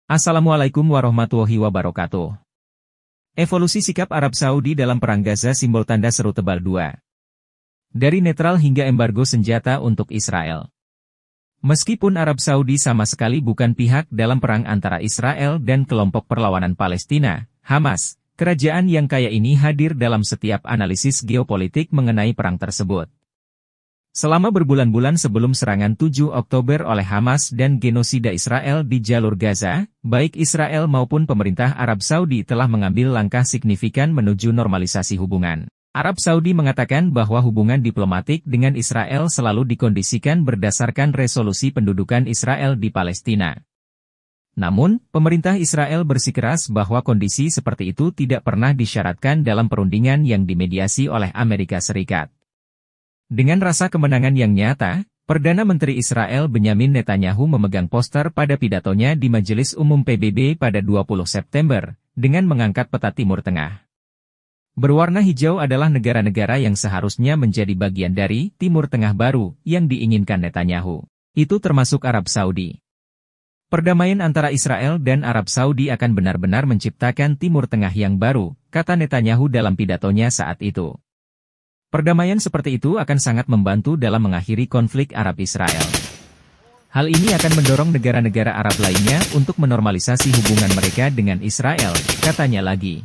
Assalamualaikum warahmatullahi wabarakatuh. Evolusi sikap Arab Saudi dalam Perang Gaza simbol tanda seru tebal 2. Dari netral hingga embargo senjata untuk Israel. Meskipun Arab Saudi sama sekali bukan pihak dalam perang antara Israel dan kelompok perlawanan Palestina, Hamas, kerajaan yang kaya ini hadir dalam setiap analisis geopolitik mengenai perang tersebut. Selama berbulan-bulan sebelum serangan 7 Oktober oleh Hamas dan genosida Israel di jalur Gaza, baik Israel maupun pemerintah Arab Saudi telah mengambil langkah signifikan menuju normalisasi hubungan. Arab Saudi mengatakan bahwa hubungan diplomatik dengan Israel selalu dikondisikan berdasarkan resolusi pendudukan Israel di Palestina. Namun, pemerintah Israel bersikeras bahwa kondisi seperti itu tidak pernah disyaratkan dalam perundingan yang dimediasi oleh Amerika Serikat. Dengan rasa kemenangan yang nyata, Perdana Menteri Israel Benyamin Netanyahu memegang poster pada pidatonya di Majelis Umum PBB pada 20 September, dengan mengangkat peta Timur Tengah. Berwarna hijau adalah negara-negara yang seharusnya menjadi bagian dari Timur Tengah baru yang diinginkan Netanyahu. Itu termasuk Arab Saudi. Perdamaian antara Israel dan Arab Saudi akan benar-benar menciptakan Timur Tengah yang baru, kata Netanyahu dalam pidatonya saat itu. Perdamaian seperti itu akan sangat membantu dalam mengakhiri konflik Arab-Israel. Hal ini akan mendorong negara-negara Arab lainnya untuk menormalisasi hubungan mereka dengan Israel, katanya lagi.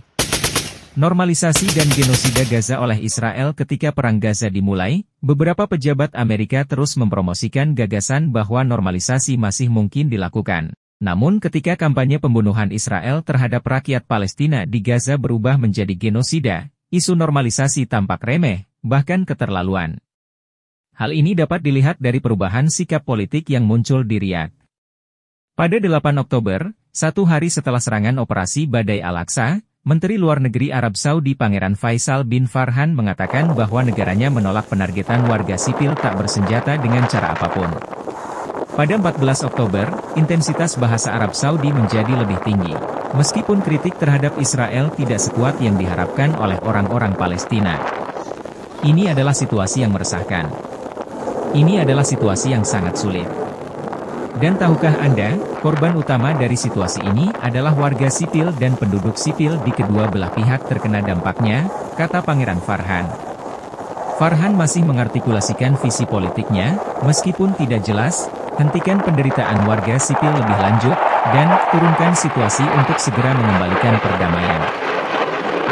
Normalisasi dan genosida Gaza oleh Israel ketika Perang Gaza dimulai, beberapa pejabat Amerika terus mempromosikan gagasan bahwa normalisasi masih mungkin dilakukan. Namun ketika kampanye pembunuhan Israel terhadap rakyat Palestina di Gaza berubah menjadi genosida, isu normalisasi tampak remeh, bahkan keterlaluan. Hal ini dapat dilihat dari perubahan sikap politik yang muncul di Riyadh. Pada 8 Oktober, satu hari setelah serangan operasi Badai Al-Aqsa, Menteri Luar Negeri Arab Saudi Pangeran Faisal bin Farhan mengatakan bahwa negaranya menolak penargetan warga sipil tak bersenjata dengan cara apapun. Pada 14 Oktober, intensitas bahasa Arab Saudi menjadi lebih tinggi, meskipun kritik terhadap Israel tidak sekuat yang diharapkan oleh orang-orang Palestina. Ini adalah situasi yang meresahkan. Ini adalah situasi yang sangat sulit. Dan tahukah Anda, korban utama dari situasi ini adalah warga sipil dan penduduk sipil di kedua belah pihak terkena dampaknya, kata Pangeran Farhan. Farhan masih mengartikulasikan visi politiknya, meskipun tidak jelas, hentikan penderitaan warga sipil lebih lanjut, dan turunkan situasi untuk segera mengembalikan perdamaian.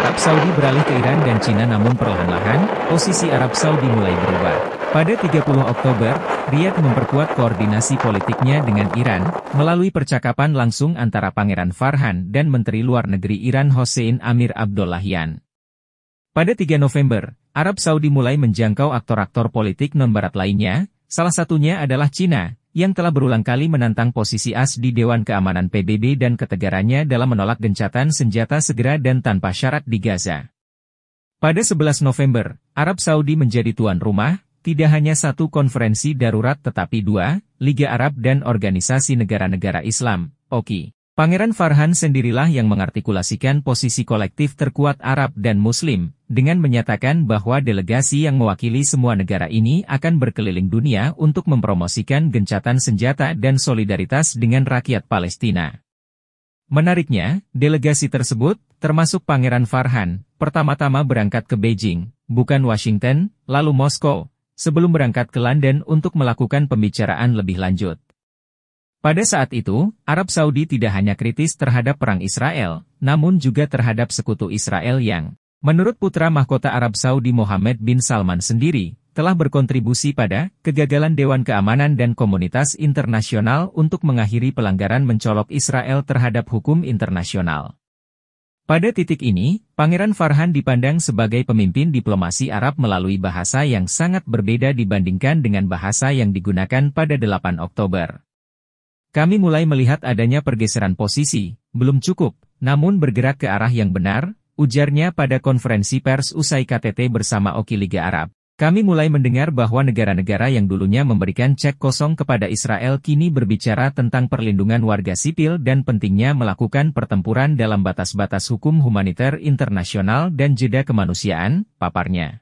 Arab Saudi beralih ke Iran dan Cina namun perlahan-lahan, posisi Arab Saudi mulai berubah. Pada 30 Oktober, Riyadh memperkuat koordinasi politiknya dengan Iran, melalui percakapan langsung antara Pangeran Farhan dan Menteri Luar Negeri Iran Hossein Amir Abdollahian. Pada 3 November, Arab Saudi mulai menjangkau aktor-aktor politik non-barat lainnya, salah satunya adalah Cina, yang telah berulang kali menantang posisi AS di Dewan Keamanan PBB dan ketegarannya dalam menolak gencatan senjata segera dan tanpa syarat di Gaza. Pada 11 November, Arab Saudi menjadi tuan rumah, tidak hanya satu konferensi darurat tetapi dua, Liga Arab dan Organisasi Negara-Negara Islam, OKI. Pangeran Farhan sendirilah yang mengartikulasikan posisi kolektif terkuat Arab dan Muslim, dengan menyatakan bahwa delegasi yang mewakili semua negara ini akan berkeliling dunia untuk mempromosikan gencatan senjata dan solidaritas dengan rakyat Palestina. Menariknya, delegasi tersebut, termasuk Pangeran Farhan, pertama-tama berangkat ke Beijing, bukan Washington, lalu Moskow, sebelum berangkat ke London untuk melakukan pembicaraan lebih lanjut. Pada saat itu, Arab Saudi tidak hanya kritis terhadap perang Israel, namun juga terhadap sekutu Israel yang, menurut putra mahkota Arab Saudi Mohammed bin Salman sendiri, telah berkontribusi pada kegagalan Dewan Keamanan dan komunitas internasional untuk mengakhiri pelanggaran mencolok Israel terhadap hukum internasional. Pada titik ini, Pangeran Farhan dipandang sebagai pemimpin diplomasi Arab melalui bahasa yang sangat berbeda dibandingkan dengan bahasa yang digunakan pada 8 Oktober. Kami mulai melihat adanya pergeseran posisi, belum cukup, namun bergerak ke arah yang benar, ujarnya pada konferensi pers usai KTT bersama OKI Liga Arab. Kami mulai mendengar bahwa negara-negara yang dulunya memberikan cek kosong kepada Israel kini berbicara tentang perlindungan warga sipil dan pentingnya melakukan pertempuran dalam batas-batas hukum humaniter internasional dan jeda kemanusiaan, paparnya.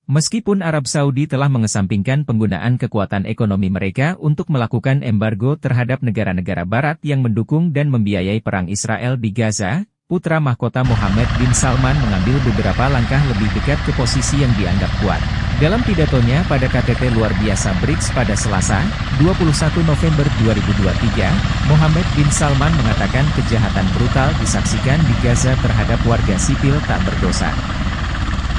Meskipun Arab Saudi telah mengesampingkan penggunaan kekuatan ekonomi mereka untuk melakukan embargo terhadap negara-negara Barat yang mendukung dan membiayai perang Israel di Gaza, putra mahkota Mohammed bin Salman mengambil beberapa langkah lebih dekat ke posisi yang dianggap kuat. Dalam pidatonya pada KTT luar biasa BRICS pada Selasa, 21 November 2023, Mohammed bin Salman mengatakan kejahatan brutal disaksikan di Gaza terhadap warga sipil tak berdosa.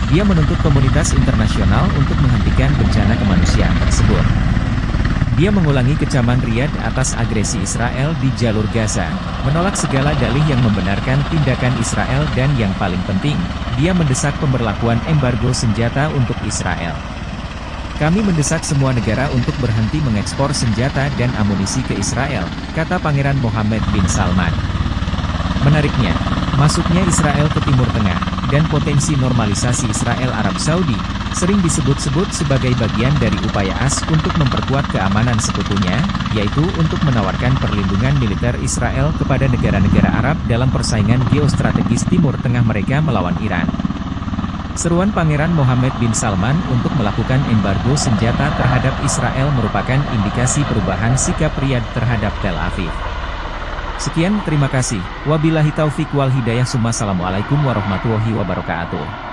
Dia menuntut komunitas internasional untuk menghentikan bencana kemanusiaan tersebut. Dia mengulangi kecaman Riyadh atas agresi Israel di jalur Gaza, menolak segala dalih yang membenarkan tindakan Israel dan yang paling penting, dia mendesak pemberlakuan embargo senjata untuk Israel. Kami mendesak semua negara untuk berhenti mengekspor senjata dan amunisi ke Israel, kata Pangeran Mohammed bin Salman. Menariknya, masuknya Israel ke Timur Tengah, dan potensi normalisasi Israel Arab Saudi, sering disebut-sebut sebagai bagian dari upaya AS untuk memperkuat keamanan sekutunya, yaitu untuk menawarkan perlindungan militer Israel kepada negara-negara Arab dalam persaingan geostrategis Timur Tengah mereka melawan Iran. Seruan Pangeran Mohammed bin Salman untuk melakukan embargo senjata terhadap Israel merupakan indikasi perubahan sikap Riyadh terhadap Tel Aviv. Sekian, terima kasih. Wabillahi taufik wal hidayah. Assalamualaikum warahmatullahi wabarakatuh.